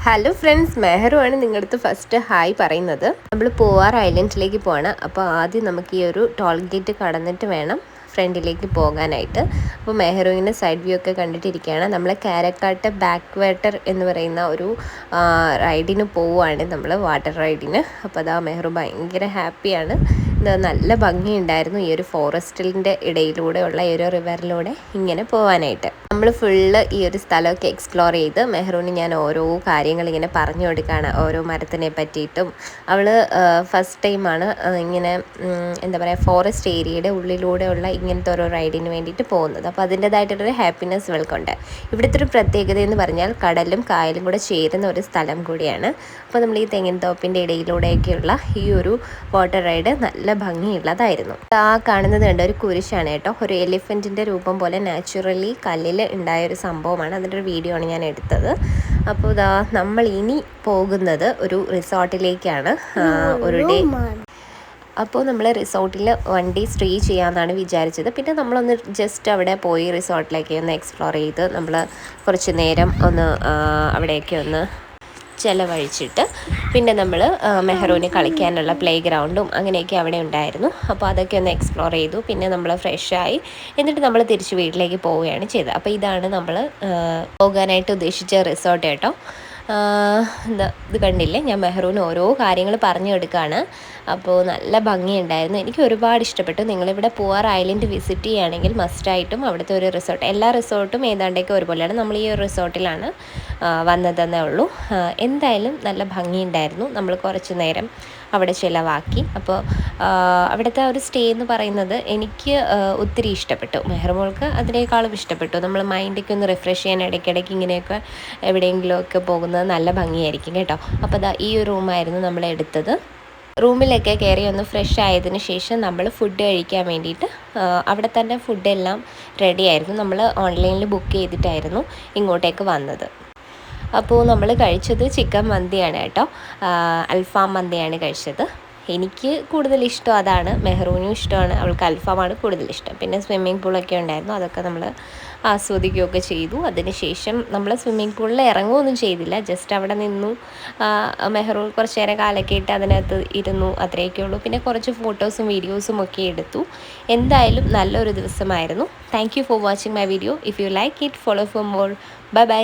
Hello friends, മെഹറുവാണ് നിങ്ങളുടെ അടുത്ത് first hi പറയുന്നത്. നമ്മൾ പൂവാർ ഐലൻഡിലേക്ക് പോവാണ്. അപ്പോൾ ആദ്യം നമുക്ക് ഈ ഒരു ടോൾ ഗേറ്റ് കടന്നിട്ട് വേണം ഫ്രണ്ടിലേക്ക് പോകാനായിട്ട്. അപ്പോൾ മെഹറുവിൻ്റെ സൈഡ് വ്യൂ ഒക്കെ കണ്ടിട്ടിരിക്കുകയാണ്. നമ്മൾ കാരക്കാട്ട് ബാക്ക് വാട്ടർ എന്ന് പറയുന്ന ഒരു റൈഡിന് പോവുകയാണ്, നമ്മൾ വാട്ടർ റൈഡിന്. അപ്പോൾ അതാ മെഹറു ഭയങ്കര ഹാപ്പിയാണ്. നല്ല ഭംഗിയുണ്ടായിരുന്നു ഈ ഒരു ഫോറസ്റ്റിൻ്റെ ഇടയിലൂടെയുള്ള ഈ ഒരു റിവറിലൂടെ ഇങ്ങനെ പോകാനായിട്ട്. നമ്മൾ ഫുള്ള് ഈ ഒരു സ്ഥലമൊക്കെ എക്സ്പ്ലോർ ചെയ്ത് മെഹ്റൂന് ഞാൻ ഓരോ കാര്യങ്ങൾ ഇങ്ങനെ പറഞ്ഞു കൊടുക്കുകയാണ്, ഓരോ മരത്തിനെ പറ്റിയിട്ടും. അവൾ ഫസ്റ്റ് ടൈമാണ് ഇങ്ങനെ എന്താ പറയുക, ഫോറസ്റ്റ് ഏരിയയുടെ ഉള്ളിലൂടെയുള്ള ഇങ്ങനത്തെ ഓരോ റൈഡിന് വേണ്ടിയിട്ട് പോകുന്നത്. അപ്പോൾ അതിൻ്റേതായിട്ടൊരു ഹാപ്പിനെസ് ഇവൾക്കുണ്ട്. ഇവിടുത്തെ ഒരു പ്രത്യേകത എന്ന് പറഞ്ഞാൽ കടലും കായലും കൂടെ ചേരുന്ന ഒരു സ്ഥലം കൂടിയാണ്. അപ്പോൾ നമ്മൾ ഈ തെങ്ങിൻ തോപ്പിൻ്റെ ഇടയിലൂടെയൊക്കെയുള്ള ഈ ഒരു വാട്ടർ റൈഡ് നല്ല ഭംഗിയുള്ളതായിരുന്നു. ആ കാണുന്നത് കണ്ട ഒരു കുരിശാണ് കേട്ടോ, ഒരു എലിഫൻറ്റിൻ്റെ രൂപം പോലെ നാച്ചുറലി കല്ലിൽ ഉണ്ടായൊരു സംഭവമാണ്. അതിൻ്റെ ഒരു വീഡിയോ ആണ് ഞാൻ എടുത്തത്. അപ്പോൾ ഇതാ നമ്മൾ ഇനി പോകുന്നത് ഒരു റിസോർട്ടിലേക്കാണ്. ഒരു ഡേ അപ്പോൾ നമ്മൾ റിസോർട്ടിൽ വണ്ടി സ്റ്റേ ചെയ്യാമെന്നാണ് വിചാരിച്ചത്. പിന്നെ നമ്മളൊന്ന് ജസ്റ്റ് അവിടെ പോയി റിസോർട്ടിലേക്ക് ഒന്ന് എക്സ്പ്ലോർ ചെയ്ത് നമ്മൾ കുറച്ച് നേരം ഒന്ന് അവിടെയൊക്കെ ഒന്ന് ചിലവഴിച്ചിട്ട് പിന്നെ നമ്മൾ മെഹ്റൂന് കളിക്കാനുള്ള പ്ലേ ഗ്രൗണ്ടും അങ്ങനെയൊക്കെ അവിടെ ഉണ്ടായിരുന്നു. അപ്പോൾ അതൊക്കെ ഒന്ന് എക്സ്പ്ലോർ ചെയ്തു. പിന്നെ നമ്മൾ ഫ്രഷായി എന്നിട്ട് നമ്മൾ തിരിച്ച് വീട്ടിലേക്ക് പോവുകയാണ് ചെയ്തത്. അപ്പോൾ ഇതാണ് നമ്മൾ പോകാനായിട്ട് ഉദ്ദേശിച്ച റിസോർട്ട് കേട്ടോ. ഇത് കണ്ടില്ലേ, ഞാൻ മെഹ്റൂന് ഓരോ കാര്യങ്ങൾ പറഞ്ഞു കൊടുക്കുകയാണ്. അപ്പോൾ നല്ല ഭംഗിയുണ്ടായിരുന്നു, എനിക്ക് ഒരുപാട് ഇഷ്ടപ്പെട്ടു. നിങ്ങളിവിടെ പൂവാർ ഐലൻഡ് വിസിറ്റ് ചെയ്യുകയാണെങ്കിൽ മസ്റ്റായിട്ടും അവിടുത്തെ ഒരു റിസോർട്ട്, എല്ലാ റിസോർട്ടും ഏതാണ്ടൊക്കെ ഒരുപോലെയാണ്. നമ്മൾ ഈ ഒരു റിസോർട്ടിലാണ് വന്നതെന്നേ ഉള്ളൂ. എന്തായാലും നല്ല ഭംഗിയുണ്ടായിരുന്നു. നമ്മൾ കുറച്ച് നേരം അവിടെ ചിലവാക്കി. അപ്പോൾ അവിടുത്തെ ഒരു സ്റ്റേ എന്ന് പറയുന്നത് എനിക്ക് ഒത്തിരി ഇഷ്ടപ്പെട്ടു. മെഹ്റുമോൾക്ക് അതിനേക്കാളും ഇഷ്ടപ്പെട്ടു. നമ്മൾ മൈൻഡൊക്കെ ഒന്ന് റിഫ്രഷ് ചെയ്യാൻ ഇടയ്ക്കിടയ്ക്ക് ഇങ്ങനെയൊക്കെ എവിടെയെങ്കിലുമൊക്കെ പോകുന്നത് നല്ല ഭംഗിയായിരിക്കും കേട്ടോ. അപ്പോൾ അതാ ഈ ഒരു റൂമായിരുന്നു നമ്മൾ എടുത്തത്. റൂമിലൊക്കെ കയറി ഒന്ന് ഫ്രഷ് ആയതിനു ശേഷം നമ്മൾ ഫുഡ് കഴിക്കാൻ വേണ്ടിയിട്ട് അവിടെ തന്നെ ഫുഡെല്ലാം റെഡി ആയിരുന്നു. നമ്മൾ ഓൺലൈനിൽ ബുക്ക് ചെയ്തിട്ടായിരുന്നു ഇങ്ങോട്ടേക്ക് വന്നത്. അപ്പോൾ നമ്മൾ കഴിച്ചത് ചിക്കൻ മന്തിയാണ് കേട്ടോ, അൽഫാം മന്തിയാണ് കഴിച്ചത്. എനിക്ക് കൂടുതൽ ഇഷ്ടം അതാണ്, മെഹ്റൂനും ഇഷ്ടമാണ്, അവൾക്ക് അൽഫാമാണ് കൂടുതൽ ഇഷ്ടം. പിന്നെ സ്വിമ്മിംഗ് പൂളൊക്കെ ഉണ്ടായിരുന്നു, അതൊക്കെ നമ്മൾ ആസ്വദിക്കുകയൊക്കെ ചെയ്തു. അതിനുശേഷം നമ്മൾ സ്വിമ്മിംഗ് പൂളിൽ ഇറങ്ങുകയൊന്നും ചെയ്തില്ല, ജസ്റ്റ് അവിടെ നിന്നു. മെഹ്റൂ കുറച്ച് നേരം കാലൊക്കെ ഇട്ട് അതിനകത്ത് ഇരുന്നു, അത്രയൊക്കെ ഉള്ളൂ. പിന്നെ കുറച്ച് ഫോട്ടോസും വീഡിയോസും ഒക്കെ എടുത്തു. എന്തായാലും നല്ലൊരു ദിവസമായിരുന്നു. Thank you for watching my video. If you like it, follow for more. Bye bye.